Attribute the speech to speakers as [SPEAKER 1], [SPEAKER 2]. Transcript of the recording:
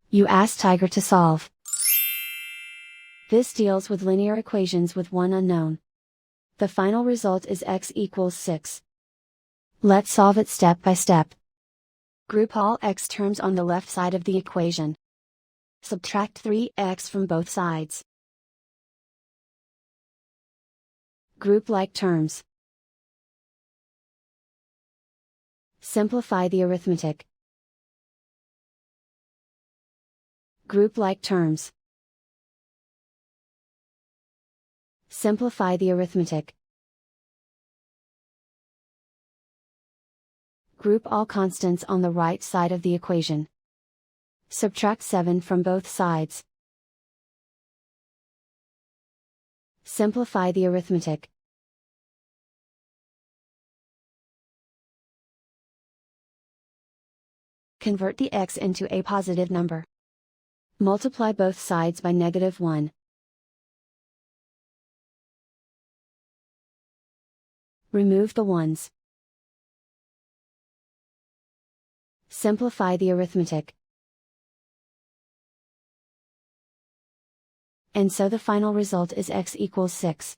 [SPEAKER 1] You ask Tiger to solve. This deals with linear equations with one unknown. The final result is x equals 6. Let's solve it step by step. Group all x terms on the left side of the equation. Subtract 3x from both sides. Group like terms. Simplify the arithmetic. Group like terms. Simplify the arithmetic. Group all constants on the right side of the equation. Subtract 7 from both sides. Simplify the arithmetic. Convert the x into a positive number. Multiply both sides by -1. Remove the ones. Simplify the arithmetic. And so the final result is x equals 6.